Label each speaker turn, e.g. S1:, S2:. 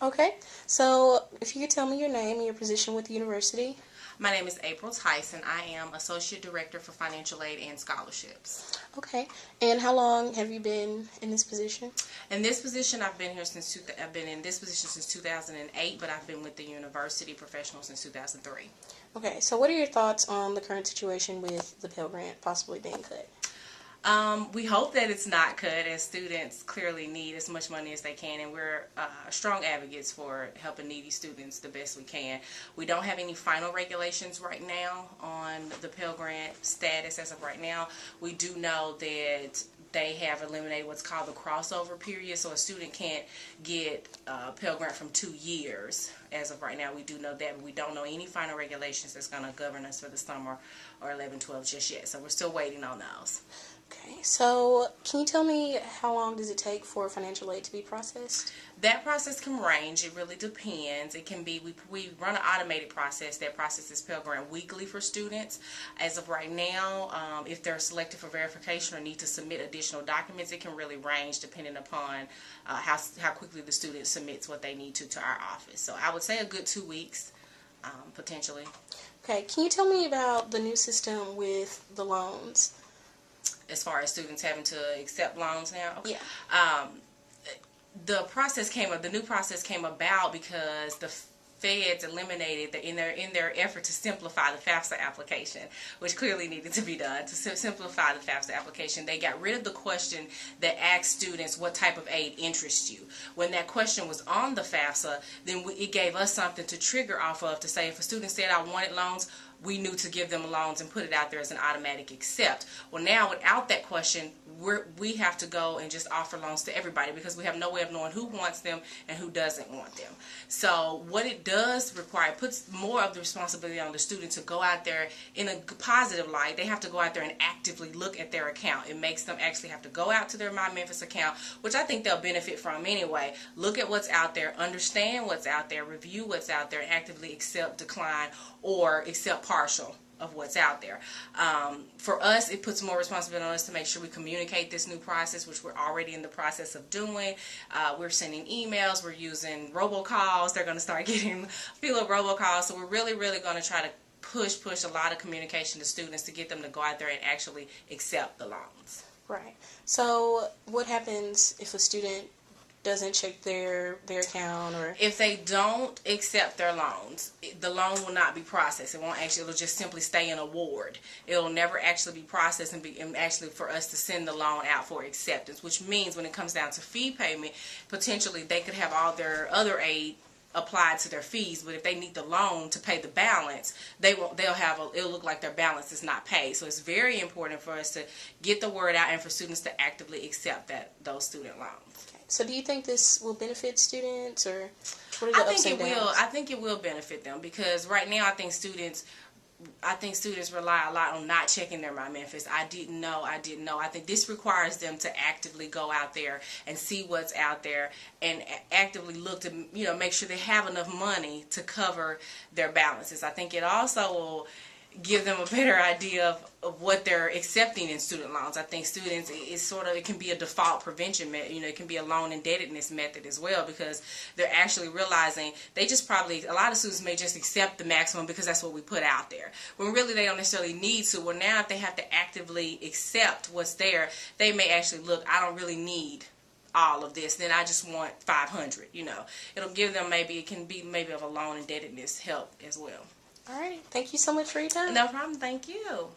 S1: Okay, so if you could tell me your name and your position with the university.
S2: My name is April Tyson. I am Associate Director for Financial Aid and Scholarships.
S1: Okay, and how long have you been in this position?
S2: In this position, I've been in this position since 2008, but I've been with the university professional since 2003.
S1: Okay, so what are your thoughts on the current situation with the Pell Grant possibly being cut?
S2: We hope that it's not cut, as students clearly need as much money as they can, and we're strong advocates for helping needy students the best we can. We don't have any final regulations right now on the Pell Grant status as of right now. We do know that they have eliminated what's called the crossover period, so a student can't get Pell Grant from 2 years as of right now. We do know that, but we don't know any final regulations that's going to govern us for the summer or 11-12 just yet, so we're still waiting on those.
S1: Okay, so can you tell me how long does it take for financial aid to be processed?
S2: That process can range. It really depends. It can be, we run an automated process that processes Pell Grant weekly for students. As of right now, if they're selected for verification or need to submit additional documents, it can really range depending upon how quickly the student submits what they need to our office. So I would say a good 2 weeks, potentially.
S1: Okay, can you tell me about the new system with the loans?
S2: As far as students having to accept loans now?
S1: Yeah.
S2: The new process came about because the feds eliminated in their effort to simplify the FAFSA application, which clearly needed to be done to simplify the FAFSA application. They got rid of the question that asked students what type of aid interests you. When that question was on the FAFSA, then it gave us something to trigger off of to say if a student said I wanted loans, we knew to give them loans and put it out there as an automatic accept. Well, now without that question, we have to go and just offer loans to everybody because we have no way of knowing who wants them and who doesn't want them. So what it does require, it puts more of the responsibility on the student to go out there in a positive light. They have to go out there and actively look at their account. It makes them actually have to go out to their My Memphis account, which I think they'll benefit from anyway. Look at what's out there, understand what's out there, review what's out there, and actively accept, decline, or accept partial of what's out there. For us, it puts more responsibility on us to make sure we communicate this new process, which we're already in the process of doing. We're sending emails, we're using robocalls. They're going to start getting a few of robocalls, so we're really going to try to push a lot of communication to students to get them to go out there and actually accept the loans.
S1: Right. So what happens if a student doesn't check their account, or
S2: if they don't accept their loans, the loan will not be processed. It'll just simply stay in a ward. It'll never actually be processed and actually for us to send the loan out for acceptance, which means when it comes down to fee payment, potentially they could have all their other aid applied to their fees, but if they need the loan to pay the balance, it'll look like their balance is not paid. So it's very important for us to get the word out and for students to actively accept those student loans.
S1: Okay. So do you think this will benefit students, or what are the ups and downs?
S2: I think it will benefit them because right now I think students rely a lot on not checking their My Memphis. I didn't know. I think this requires them to actively go out there and see what's out there and actively look to, make sure they have enough money to cover their balances. I think it also will give them a better idea of what they're accepting in student loans. I think students, it can be a default prevention method. It can be a loan indebtedness method as well, because they're actually realizing a lot of students may just accept the maximum because that's what we put out there, when really they don't necessarily need to. Well, now if they have to actively accept what's there, they may actually look, I don't really need all of this, then I just want 500. It'll give them it can be of a loan indebtedness help as well.
S1: All right. Thank you so much for your time.
S2: No problem. Thank you.